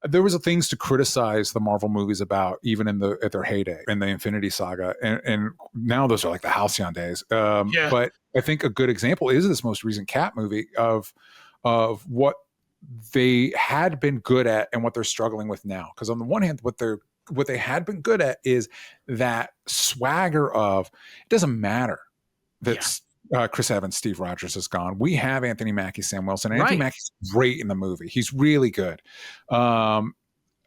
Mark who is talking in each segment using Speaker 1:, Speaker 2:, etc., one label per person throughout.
Speaker 1: there was things to criticize the Marvel movies about, even at their heyday in the Infinity Saga, and now those are like the halcyon days. But I think a good example is this most recent Cap movie of what they had been good at and what they're struggling with now. Because on the one hand, what they had been good at is that swagger of, it doesn't matter that Chris Evans, Steve Rogers is gone. We have Anthony Mackie, Sam Wilson. Anthony Mackie's great in the movie. He's really good. And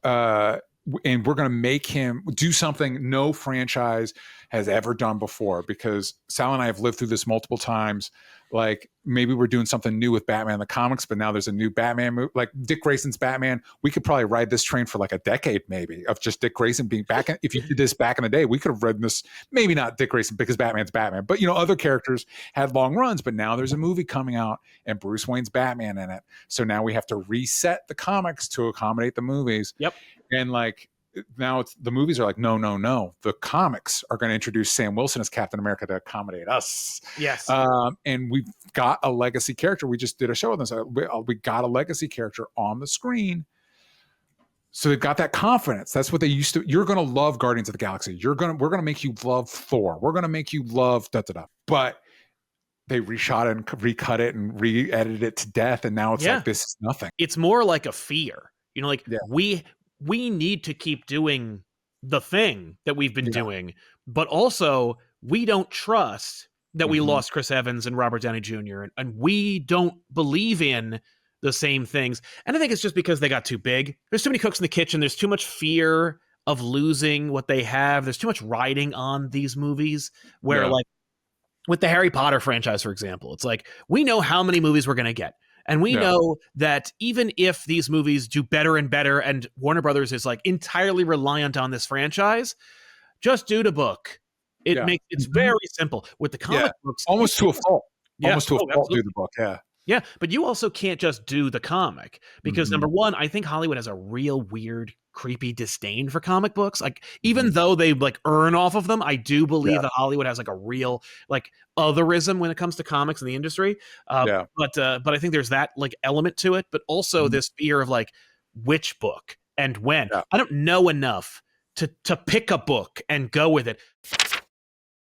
Speaker 1: we're going to make him do something no franchise has ever done before, because Sal and I have lived through this multiple times. Like, maybe we're doing something new with Batman in the comics, but now there's a new Batman movie, like Dick Grayson's Batman. We could probably ride this train for like a decade, maybe, of just Dick Grayson being back. If you did this back in the day, we could have ridden this, maybe not Dick Grayson because Batman's Batman, but other characters had long runs. But now there's a movie coming out and Bruce Wayne's Batman in it. So now we have to reset the comics to accommodate the movies.
Speaker 2: Yep.
Speaker 1: And like, now the movies are like, no. The comics are going to introduce Sam Wilson as Captain America to accommodate us.
Speaker 2: Yes.
Speaker 1: And we've got a legacy character. We just did a show with them. We got a legacy character on the screen. So they've got that confidence. That's what they used to. You're going to love Guardians of the Galaxy. We're going to make you love Thor. We're going to make you love da-da-da. But they reshot it and recut it and re-edited it to death. And now it's like, this is nothing.
Speaker 2: It's more like a fear. We need to keep doing the thing that we've been doing, but also we don't trust that we lost Chris Evans and Robert Downey Jr. and we don't believe in the same things. And I think it's just because they got too big. There's too many cooks in the kitchen. There's too much fear of losing what they have. There's too much riding on these movies where like with the Harry Potter franchise, for example, it's like, we know how many movies we're going to get. And we know that even if these movies do better and better, and Warner Brothers is like entirely reliant on this franchise, just do the book. It's very simple with the comic books,
Speaker 1: almost to a fault. Almost to a fault, do the book.
Speaker 2: Yeah, but you also can't just do the comic because number one, I think Hollywood has a real weird, creepy disdain for comic books. Like, even though they like earn off of them, I do believe that Hollywood has like a real like otherism when it comes to comics in the industry. But I think there's that like element to it, but also this fear of like which book and when. I don't know enough to pick a book and go with it.